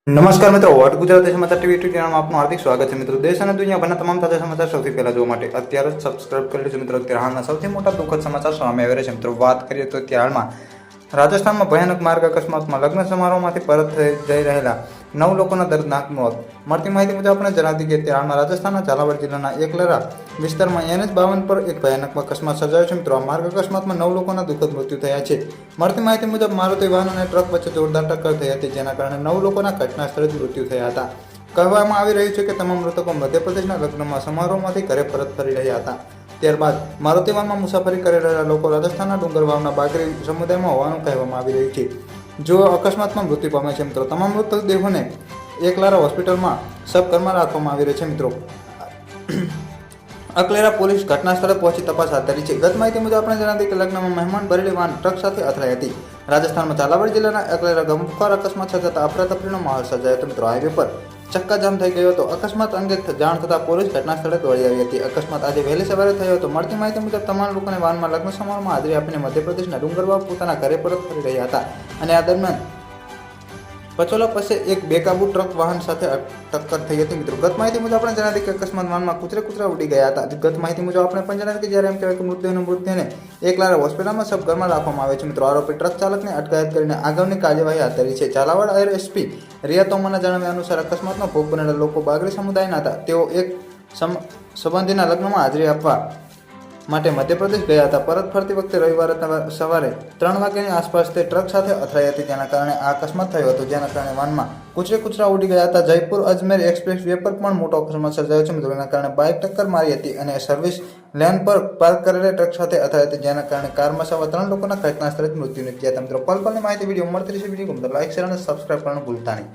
નમસ્કાર મિત્રો, વોટ ગુજરાત સમાચાર ટીવી યુટ્યુબ ચેનલમાં આપનું હાર્દિક સ્વાગત છે. મિત્રો, દેશ અને દુનિયાભરના તમામ તાજા સમાચાર સૌથી પહેલા જોવા માટે અત્યારે જ સબસ્ક્રાઇબ કરી લેજો. મિત્રો, અત્યારે હાલના સૌથી મોટા દુઃખદ સમાચાર સામે આવી રહ્યા છે. મિત્રો, વાત કરીએ તો અત્યારે હાલમાં રાજસ્થાનમાં ભયાનક માર્ગ અકસ્માતમાં લગ્ન સમારોહમાંથી પરત જઈ રહેલા 9 લોકોના દર્દનાક મોત. મળતી માહિતી મુજબ આપણે જણાવી કે હાલમાં રાજસ્થાનના ઝાલાવાડ જિલ્લાના એકલરા વિસ્તારમાં NH52 પર એક ભયાનક અકસ્માત સર્જાયો છે. મિત્રો, આ માર્ગ અકસ્માતમાં 9 લોકોના દુઃખદ મૃત્યુ થયા છે. મળતી માહિતી મુજબ મારુતિ વાહન અને ટ્રક વચ્ચે જોરદાર ટક્કર થઈ હતી, જેના કારણે 9 લોકોના ઘટના સ્થળે જ મૃત્યુ થયા હતા. કહેવામાં આવી રહ્યું છે કે તમામ મૃતકો મધ્યપ્રદેશના લગ્નમાં સમારોહમાંથી ઘરે પરત ફરી રહ્યા હતા. ત્યારબાદ મારુતિ વાનમાં મુસાફરી કરી રહેલા લોકો રાજસ્થાનના ડુંગરવાવના બાગરી સમુદાયમાં હોવાનું કહેવામાં આવી રહ્યું છે. જો અકસ્માતમાં મૃત્યુ પામે છે. મિત્રો, તમામ મૃતદેહોને એકલારા હોસ્પિટલમાં સબકરમાં રાખવામાં આવી રહી છે. મિત્રો, અકલેરા પોલીસ ઘટના સ્થળે પહોંચી તપાસ હાથ ધરી છે. ગત માહિતી મુજબ આપણે જણાવી કે લગ્નમાં મહેમાન ભરેલી વાન ટ્રક સાથે અથડાઈ હતી. રાજસ્થાનમાં ઝાલાવાડ જિલ્લાના અકલેરા ગમખ્વાર અકસ્માત સર્જાતા અફરાતફરીનો માહોલ સર્જાયો હતો. મિત્રો, હાઈવે પર ચક્કાજામ થઈ ગયો હતો. અકસ્માત અંગે જાણ થતાં પોલીસ ઘટના સ્થળે દોડી આવી હતી. અકસ્માત આજે વહેલી સવારે થયો હતો. મળતી માહિતી મુજબ તમામ લોકોને વાનમાં લગ્ન સમારોહમાં હાજરી આપીને મધ્યપ્રદેશના ડુંગરવાવ પોતાના ઘરે પરત ફરી રહ્યા હતા અને આ દરમિયાન પચોલા પાસે એક બેકાબુ ટ્રક વાહન સાથે ટક્કર થઈ હતી. મિત્રો, ગત માહિતી મુજબ આપણે જણાવી કે અકસ્માત વાનમાં કૂતરા ઉડી ગયા હતા. ગત માહિતી મુજબ આપણે પણ જણાવી કે જ્યારે એમ કહેવાય કે મૃતદેહને એકલારા હોસ્પિટલમાં સબઘરમાં રાખવામાં આવે છે. મિત્રો, આરોપી ટ્રક ચાલકને અટકાયત કરીને આગળની કાર્યવાહી હાથ ધરી છે. ઝાલાવાડ આયર એસપી રિયા તોમરના જણાવ્યા અનુસાર અકસ્માતનો ભોગ બનેલા લોકો બાગરી સમુદાયના હતા. તેઓ એક સંબંધીના લગ્નમાં હાજરી આપવા માટે મધ્યપ્રદેશ ગયા હતા. પરત ફરતી વખતે રવિવારે સવારે 3 વાગ્યાની આસપાસ તે ટ્રક સાથે અથડાઈ હતી, જેના કારણે આ અકસ્માત થયો હતો, જેના કારણે વાનમાં કૂતરા ઉડી ગયા હતા. જયપુર અજમેર એક્સપ્રેસ વે પર પણ મોટો અકસ્માત સર્જાયો છે. જેના કારણે બાઇક ટક્કર મારી હતી અને સર્વિસ લેન પર પાર્ક કરેલા ટ્રક સાથે અથડાઈ હતી, જેના કારણે કારમાં સવાર 3 લોકોના ઘટના સ્થળે મૃત્યુ નીપજ્યા હતા. મિત્રો, પલની માહિતી વિડીયો મળતી રહેશે. વિડીયો ગમતો લાઈક, શેર અને સબસ્ક્રાઇબ કરવાનું ભૂલતા નહીં.